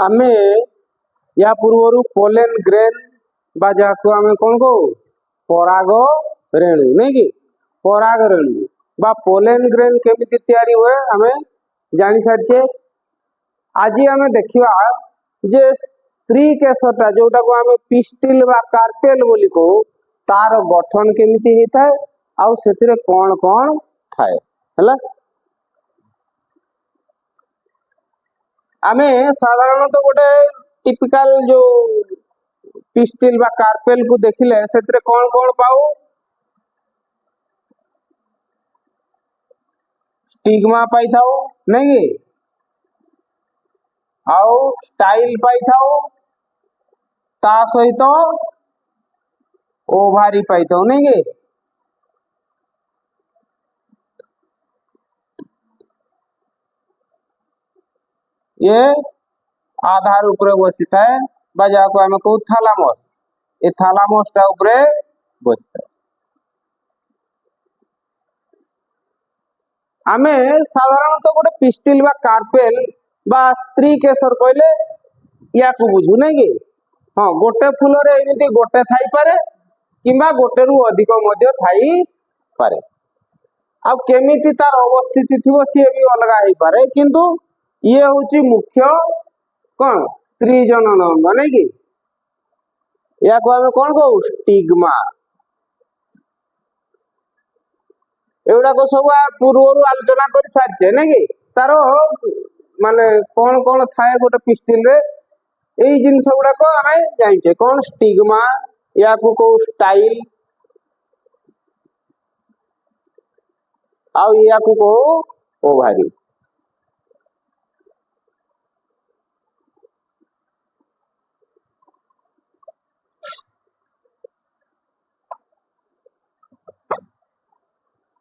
आमे या पूर्वर pollen grain बा जहाँ आम कौन कहू पराग रेणु नहीं कि पराग रेणु बा पोलेन ग्रेन केमिति तैयारी हुए आम जानी सारी। आज आम देखा जे स्त्री केशटा जोटा को आम पिस्टिल बा कार्पेल बोली कहू तार गठन केमिति होता है आउ से कौन कौन थाए है। आमे साधारणतः गोटे टिपिकल जो पिस्टिल बा कार्पेल को देखिले से कौन कौन पाऊ स्टिग्मा पाई थाओ नहीं कि आउ स्टाइल पाई थाओ ता सहित ओभारी पाई थाओ नहीं कि ये आधार उपरे बसी थाए बा जहाँ आम कहू थालामस ए थालामसटा उपरे बसी थाए। आमे साधारणतः गोटे पिस्टिल बा कार्पेल बा स्त्री केशर कहले या को बुझू नहीं कि हाँ गोटे फूल रे एमती गोटे थाई पारे किंबा गोटे रु अधिक मध्य थाई पारे आ केमिति तार अवस्थिति थिबो सी भी अलग हो पारे किंतु ये हूँ मुख्य कौन स्त्री जनन अंग नहीं कि या को आम कौन कहू स्टिग्मा एगुड़ा को सब पूर्व आलोचना कर सारी नहीं कि तार माने कौन कौन थाए गोटे पिस्टिल रे यही जिनस गुड़ाक आम जाने कौन स्टिग्मा या को कहू स्टाइल आउ या को कहू ओभारी।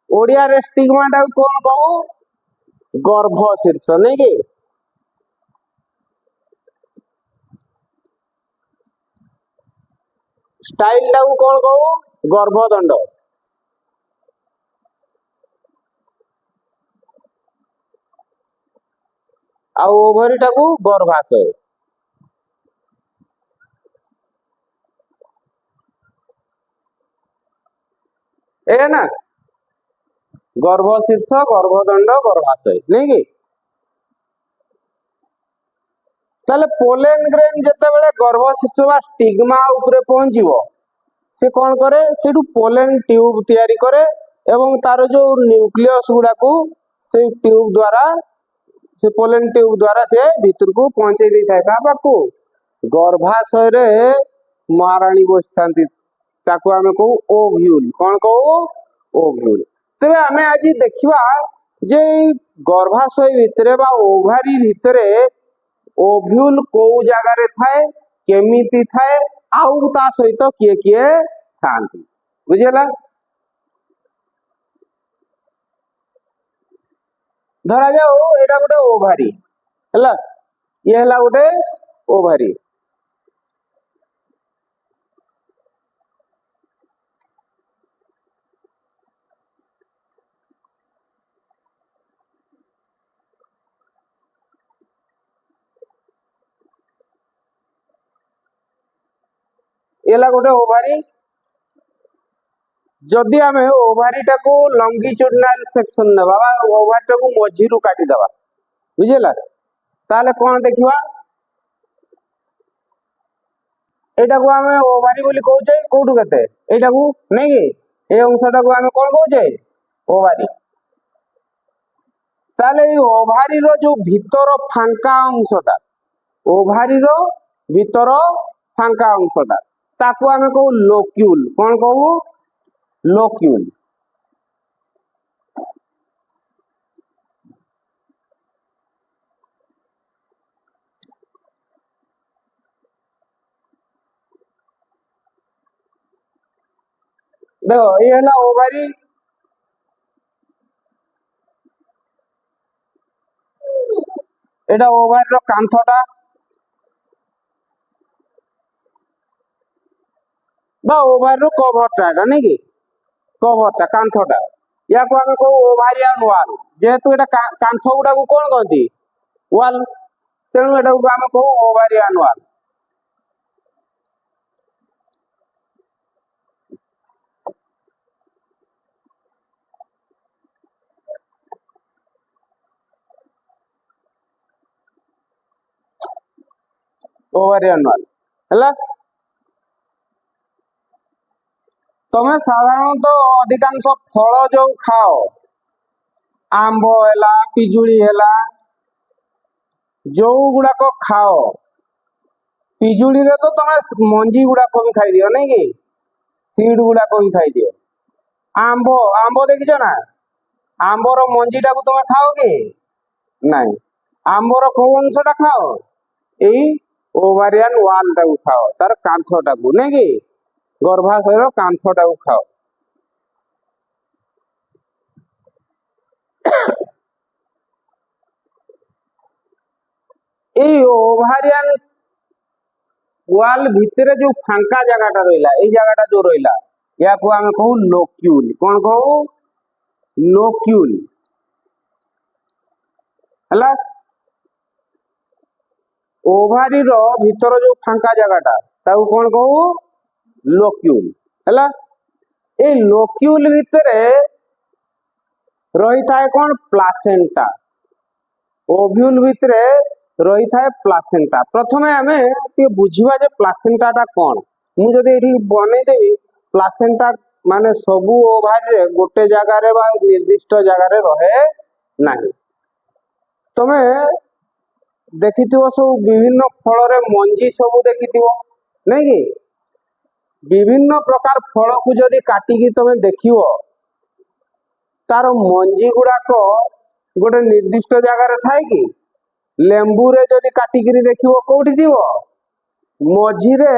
ओडिया रे स्टिग्मा टा कौन कहू गर्भ शीर्ष नहीं कि स्टाइल टा कौन कहू गर्भदंड आउ ओभरी टा गर्भाशय ए ना गर्भ शीर्ष गर्भदंड गर्भाशय नहीं कि ताले पोलेन ग्रेन जेतेबेले गर्भ शीर्ष बा स्टिग्मा उपरे पहुंचीबो से कौन करे सेठू पोलेन ट्यूब तैयारी करे एवं तार जो न्यूक्लियस गुड़ा को से ट्यूब द्वारा से पोलेन ट्यूब द्वारा से भीतर को पहुंचे दी थाए का पाकू गर्भाशय रे महारानी बसती ताकू आमे कहू ओव्यूल कौन कहू ओव्यूल। तेरे आमे आज देखिबा जे गर्भाशय भितरे बा ओभारी भितरे ओव्यूल को जगह रे थाए केमिति थाए आउ ता सहित किए किए थांती बुझेला। धरा जाओ एटा गोटे ओभारी हैला ये हैला गोटे ओभारी एला गोटे ओभारी जदि आमे ओभारी टाको लंगिट्यूडिनल सेक्शन नेबा ओभारी टाको मझिरु काटी दबा बुझेला ताले कोन देखिबा एटा को आमे ओभारी बोली कहउचे कोठु केते एटा को नै कि ए अंशटा को आमे कोन कहउचे ओभारी। ताले ए ओभारी रो जो भीतर फांका अंशटा ओभारी रो भीतर फांका अंशटा ताको आमे कहू लोक्यूल कोन कहू लोक्यूल। देखो ये है ओभारी एटा ओभारी रो कांथटा बा ओभारी रो कवरटा एटा नै कि कवरटा कांथटा या को आमे कहू ओभारियन वाल जेहेतु एटा कांथ गुडा को कोन कहती वाल तेणु एटा को आम कहू ओभारियन वाल। ओभारियन वाल है। तमें साधारणतः अधिकांश फल जो खाओ आंब है पिजुड़ी है जो गुड़ाक खाओ पिजुड़ी रे तो तमें मंजी गुड़ाक भी खाई दियो नहीं कि सीड गुड़ाक भी खाई दियो। आंब आंब देखिଛ ना आंबर मंजी टाक तुम्हें खाओ कि नहीं आंबर को अंशटा खाओ यही ओभारियन वाल टाक खाओ तार कांथटा को नहीं कि गर्भाशय कांथटा को खाओ। ये ओभारियन वाल भितर जो फांका जगहटा रहा ये जगहटा जो रहा या को आम कहू लोक्यूल। कौन कहू लोक्यूल है। ओभारी रो भीतर जो फांका जगहटा ताऊ कौन कहू लोक्यूल है। ये लोक्यूल भितर रही थाए कौन प्लासेंटा ओव्यूल भितर रही थाए प्लासेंटा। प्रथमे आमे ते बुझिबा जे प्लासेंटाटा कौन मु जदि एठी बनेदेबी प्लासेंटा माने सबु ओभारी रे गोटे जगह रे बा निर्दिष्ट जगह रे रहे नाही। तमे देखिथिबो सब विभिन्न फल रे मंजी सब देखिथिबो नहीं कि विभिन्न प्रकार फल को जदि काटिकी तमे देखिबो तार मंजी गुड़ाक गोटे निर्दिष्ट जगह रे थाए कि लेंबू रे जदि काटिकी देखिबो कोठी थिबो मझी रे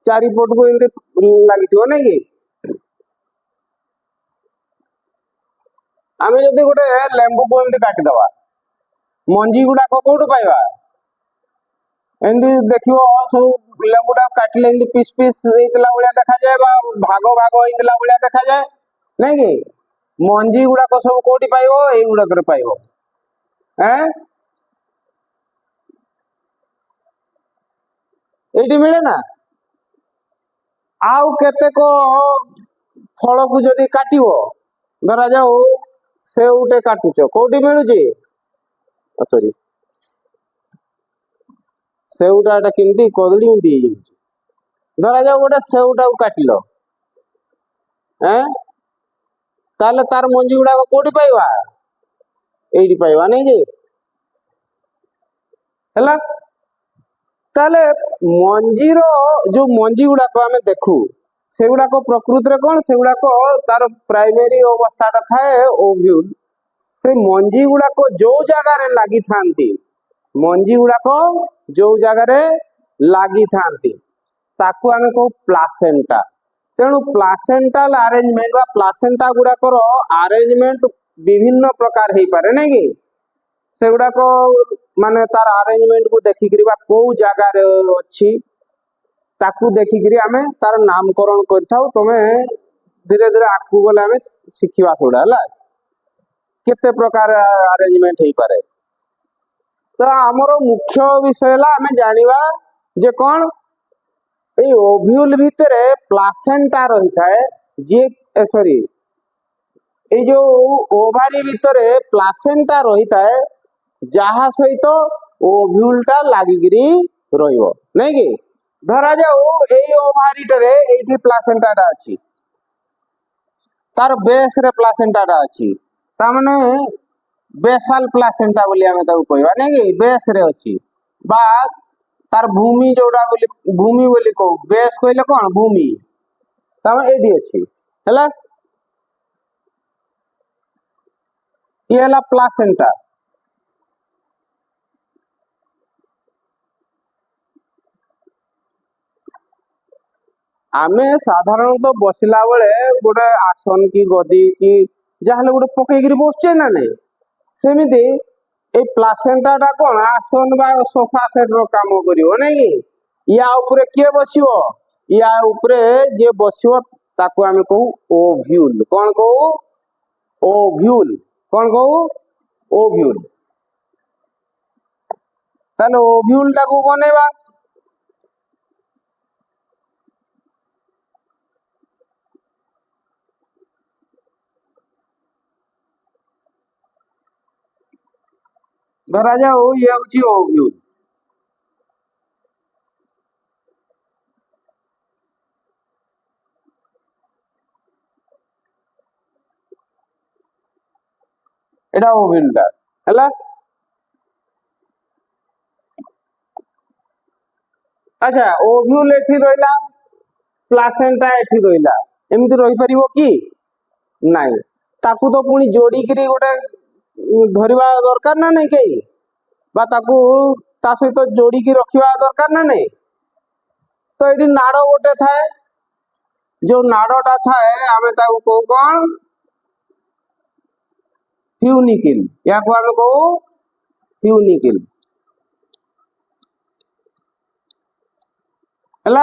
चारिपट को एमती लागिथिबो नहीं कि आमे जदि गोटे लेंबू को एमती काटी दबा मंजी गुड़ाक कोठु पाइबा एमती देखिबो सब लेंबूटा काटिले एमती पीस पीस हेतला भलिया देखा जाए बा भाग भाग हेतला भलिया देखा जाए नहीं कि मंजी गुड़ाक सब कोठी पाइबो एई गुड़ाक रे पाइबो हैं एठी मिले ना। आउ केतेक फल को जदि काटिबो धरा जाऊ सेउटे काटुच कोठी मिलुची सॉरी सेउटा केमती कदली एमती धरा जाऊ गोटे सेउटा को काटिलो हैं ताले तार मंजी गुड़ाक कोठी पाइबा एठी पाइबा नहीं कि है। ताले मंजीर जो मंजी गुड़ाक आम देखू से गुड़ाक प्रकृति कौन से गुड़ाक तार प्राइमरी अवस्था थाए ओव्यूल से मंजी गुड़ाक जो जगह लगी था मंजी गुड़ाक जो जगह लगी था ताकू आम कहू प्लासेंटा। तेणु प्लासेंटाल अरेंजमेंट बा प्लासेंटा गुड़ाकर अरेंजमेंट विभिन्न प्रकार हो पारे नहीं कि से गुड़ाक माने तार अरेंजमेंट को देखिकरी बा को जगह रे अछि ताकू देखिकरी आमे तार नामकरण करथाउ। तमे धीरे धीरे आकू गले आमे सिखिबा थोड़ा हला केते प्रकार अरेंजमेंट हो पारे। तो हमरो मुख्य विषय ला आमे जानिबा जे कोन ए ओव्यूल भितर प्लासेंटा रही थाए जे सॉरी ए जो ओभारी भितर प्लासेंटा रही थाए जहा सहित ओव्यूलटा लागिगिरी रहिबो नहीं कि धरा जाऊ एई ओभारीटरे एठी प्लासेंटाटा अछि तार बेस रे प्लासेंटाटा अछि ता माने बेसाल प्लासेंटा बोली आमे ताऊ कहबा नहीं कि बेस रे अछि बा तार भूमि जोड़ा बोली भूमि बोली कहू बेस कहले कोन भूमि ता एठी अछि हला ये हला प्लासेंटा। आमे साधारणतः बसला बेले गोटे आसन की गदी की जहाँ गोटे पकईकरी बसचे ना नहीं सेमिति ए प्लासेंटाटा कौन आसन बा सोफा सेट रो काम करिवो नहीं कि या ऊपर किए बसिवो या ऊपर जे बसिवो ताकू आमे कहू ओव्यूल। कौन कहू ओव्यूल कौन कहू ओव्यूल। তাহলে ওভিউল টাକୁ বনেଇବା। ধরা যাও ইয়ে হচ্ছে ওভিউল, এটা ওভিউলটা ହେଲା। আচ্ছা ওভিউল এଠି ରହିଲା, ପ୍ଲାସେଣ୍ଟା ଏଠି ରହିଲା, ଏମିତି ରହିପାରିବ କି? ନାଇଁ, ତାକୁ ତ ପୁଣି ଯୋଡିକିରି ଗୋଟେ ଧରିବା ଦରକାର ନା ନାଇଁ କେହି, বা ତାକୁ ତା ସହିତ ଯୋଡିକି ରଖିବା ଦରକାର ନା ନାଇଁ। ତ ଏଠି ନାଡ ଗୋଟେ ଥାଏ, ଯୋଉ ନାଡଟା ଥାଏ ଆମେ ତାକୁ କହୁ କଣ? ଫ୍ୟୁନିକିଲ। ୟାକୁ ଆମେ କହୁ ଫ୍ୟୁନିକିଲ ହେଲା।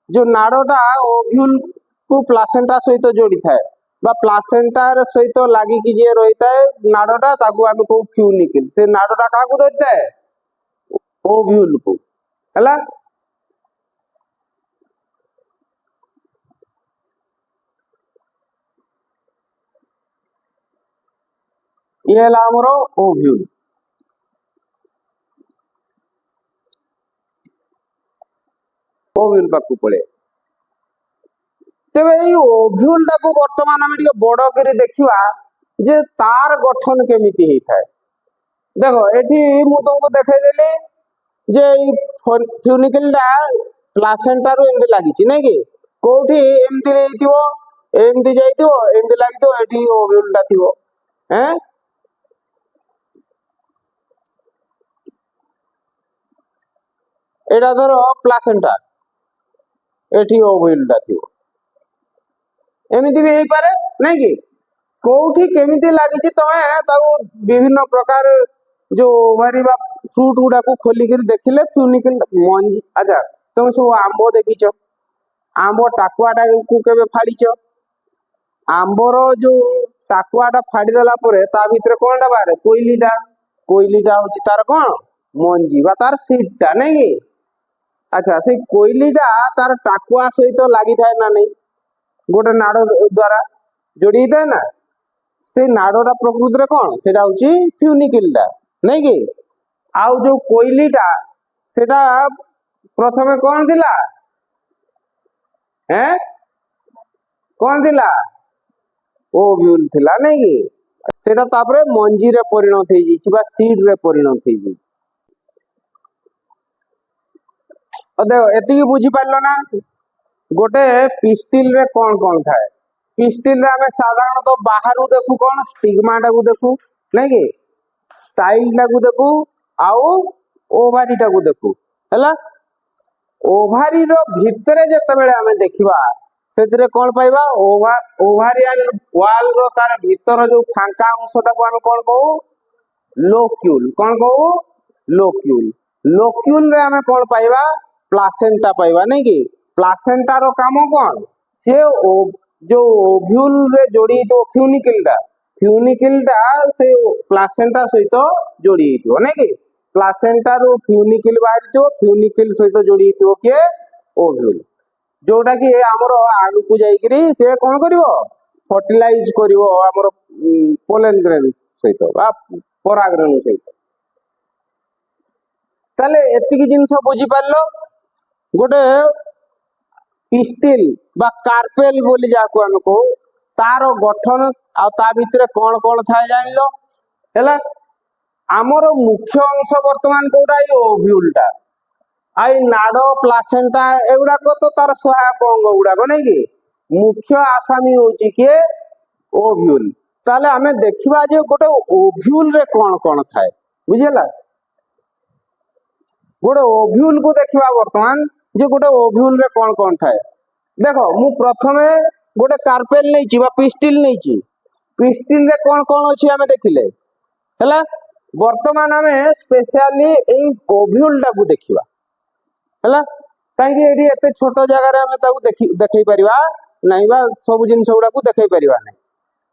ଯୋଉ ନାଡଟା ଓଭ୍ୟୁଲ କୁ ପ୍ଲାସେଣ୍ଟା ସହିତ ଯୋଡିଥାଏ বা ପ୍ଲାସେଣ୍ଟାର ସହିତ ଲାଗିକି ଯିଏ ରହିଥାଏ ନାଡଟା, ତାକୁ ଆମେ କହୁ ଫ୍ୟୁନିକିଲ। ସେ ନାଡଟା କାହାକୁ ଧରିଥାଏ? ଓଭ୍ୟୁଲ କୁ ହେଲା। ଇଏ ହେଲା ଆମର ଓଭ୍ୟୁଲ। ଓଭ୍ୟୁଲ ପାଖକୁ ପଳେଇ, ତେବେ ଏଇ ଓଭ୍ୟୁଲ ଟାକୁ ବର୍ତ୍ତମାନ ଆମେ ଟିକେ ବଡ କରି ଦେଖିବା ଯେ ତାର ଗଠନ କେମିତି ହେଇଥାଏ। ଦେଖ ଏଠି ମୁଁ ତମକୁ ଦେଖେଇଦେଲି ଯେ ଏଇ ଫ୍ୟୁନିକିଲ ଟା ପ୍ଲାସେଣ୍ଟାରୁ ଏମିତି ଲାଗିଛି ନାଇଁ କି, କୋଉଠି ଏମିତି ହେଇଥିବ, ଏମିତି ଯାଇଥିବ, ଏମିତି ଲାଗିଥିବ, ଏଠି ଓଭ୍ୟୁଲ ଟା ଥିବ। ଏଇଟା ଧର ପ୍ଲାସେଣ୍ଟା, ଏଠି ଓଭ୍ୟୁଲ ଟା ଥିବ, ଏମିତି ବି ହେଇପାରେ ନାଇଁ କି। କୋଉଠି କେମିତି ଲାଗିଛି ତମେ ତାକୁ ବିଭିନ୍ନ ପ୍ରକାର ଯୋଉ ଓଭାରି ବା ଫ୍ରୁଟ ଗୁଡାକୁ ଖୋଲିକିରି ଦେଖିଲେ ଫ୍ୟୁନିକିଲ ମଞ୍ଜି। ଆଚ୍ଛା ତମେ ସବୁ ଆମ୍ବ ଦେଖିଛ, ଆମ୍ବ ଟାକୁଆଟାକୁ କେବେ ଫାଡିଛ? ଆମ୍ବର ଯୋଉ ଟାକୁଆଟା ଫାଡିଦେଲା ପରେ ତା ଭିତରେ କଣଟା ବାହାରେ? କୋଇଲିଟା। କୋଇଲିଟା ହଉଛି ତାର କଣ? ମଞ୍ଜି ବା ତାର ସିଡ୍ ଟା ନାଇଁ କି। ଆଚ୍ଛା ସେଇ କୋଇଲିଟା ତାର ଟାକୁଆ ସହିତ ଲାଗିଥାଏ ନା ନାଇଁ? ଗୋଟେ ନାଡ ଦ୍ଵାରା ଯୋଡି ହେଇଥାଏ ନା। ସେଇ ନାଡଟା ପ୍ରକୃତରେ କଣ? ସେଇଟା ହଉଛି ଫ୍ୟୁନିକିଲଟା ନାଇଁ କି। ଆଉ ଯୋଉ କୋଇଲିଟା ସେଟା ପ୍ରଥମେ କଣ ଥିଲା? କଣ ଥିଲା? ଓଭ୍ୟୁଲ ଥିଲା ନାଇଁ କି। ସେଟା ତାପରେ ମଞ୍ଜିରେ ପରିଣତ ହେଇଯାଇଛି ବା ସିଡ୍ ରେ ପରିଣତ ହେଇଯାଇଛି। ଦେଖ ଏତିକି ବୁଝିପାରିଲ ନା? ଗୋଟେ ପିଷ୍ଟିଲ ରେ କଣ କଣ ଥାଏ? ପିଷ୍ଟିଲ ରେ ଆମେ ସାଧାରଣତଃ ବାହାରୁ ଦେଖୁ କଣ? ଷ୍ଟିଗ୍ମା ଟାକୁ ଦେଖୁ ନାଇଁ କି, ଷ୍ଟାଇଲ ଟାକୁ ଦେଖୁ, ଆଉ ଓଭାରି ଟାକୁ ଦେଖୁ ହେଲା। ଓଭାରିର ଭିତରେ ଯେତେବେଳେ ଆମେ ଦେଖିବା ସେଥିରେ କଣ ପାଇବା? ଓଭାରିଆନ ୱାଲ ର ତାର ଭିତର ଯୋଉ ଫାଙ୍କା ଅଂଶଟାକୁ ଆମେ କଣ କହୁ? ଲୋକ୍ୟୁଲ। କଣ କହୁ? ଲୋକ୍ୟୁଲ। ଲୋକ୍ୟୁଲ ରେ ଆମେ କଣ ପାଇବା? ପ୍ଲାସେଣ୍ଟା ପାଇବା ନାଇଁ କି। ପ୍ଲାସେଣ୍ଟାର କାମ କଣ? ସେ ଯୋଉ ଓଭ୍ୟୁଲ ରେ ଯୋଡି ହେଇଥିବ ଫ୍ୟୁନିକିଲଟା, ଫ୍ୟୁନିକିଲଟା ସେ ପ୍ଲାସେଣ୍ଟା ସହିତ ଯୋଡି ହେଇଥିବ ନାଇଁ କି। ପ୍ଲାସେଣ୍ଟାରୁ ଫ୍ୟୁନିକିଲ ବାହାରିଥିବ, ଫ୍ୟୁନିକିଲ ସହିତ ଯୋଡି ହେଇଥିବ କିଏ? ଓଭ୍ୟୁଲ। ଯୋଉଟା କି ଆମର ଆଗକୁ ଯାଇକିରି ସେ କଣ କରିବ? ଫର୍ଟିଲାଇଜ କରିବ ଆମର ପୋଲେନ ଗ୍ରେନ୍ ସହିତ ବା ପରାଗରେଣୁ ସହିତ। ତାହେଲେ ଏତିକି ଜିନିଷ ବୁଝିପାରିଲ। ଗୋଟେ ପିଷ୍ଟିଲ বা କାର୍ପେଲ ବୋଲି ଯାହାକୁ ଆମେ କହୁ, ତାର ଗଠନ ଆଉ ତା ଭିତରେ କଣ କଣ ଥାଏ ଜାଣିଲ ହେଲା। ଆମର ମୁଖ୍ୟ ଅଂଶ ବର୍ତ୍ତମାନ କୋଉଟା? ଏଇ ଓଭ୍ୟୁଲଟା। ଆଉ ନାଡ ପ୍ଲାସେଣ୍ଟା ଏଗୁଡାକ ତ ତାର ସହାୟକ ଅଙ୍ଗ ଗୁଡାକ ନାଇଁ କି। ମୁଖ୍ୟ ଆସାମୀ ହଉଛି କିଏ? ଓଭ୍ୟୁଲ। ତାହେଲେ ଆମେ ଦେଖିବା ଯେ ଗୋଟେ ଓଭ୍ୟୁଲ ରେ କଣ କଣ ଥାଏ ବୁଝିହେଲା। ଗୋଟେ ଓଭ୍ୟୁଲ କୁ ଦେଖିବା ବର୍ତ୍ତମାନ ଯେ ଗୋଟେ ଓଭ୍ୟୁଲ ରେ କଣ କଣ ଥାଏ। ଦେଖ ମୁଁ ପ୍ରଥମେ ଗୋଟେ କାର୍ପେଲ ନେଇଛି ବା ପିଷ୍ଟିଲ ନେଇଛି। ପିଷ୍ଟିଲ ରେ କଣ କଣ ଅଛି ଆମେ ଦେଖିଲେ ହେଲା। ବର୍ତ୍ତମାନ ଆମେ ସ୍ପେଶିଆଲି ଏଇ ଓଭ୍ୟୁଲ ଟାକୁ ଦେଖିବା ହେଲା। କାହିଁକି ଏଠି ଏତେ ଛୋଟ ଜାଗାରେ ଆମେ ତାକୁ ଦେଖେଇ ପାରିବା ନାହିଁ ବା ସବୁ ଜିନିଷ ଗୁଡାକୁ ଦେଖେଇ ପାରିବା ନାହିଁ।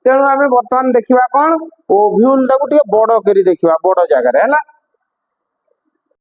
तेणु आम बर्तमान देखा कौन ओव्यूल टाକୁ ଟିକେ बड़ କରି देखिबा बड़ ଜାଗାରେ ହେଲା।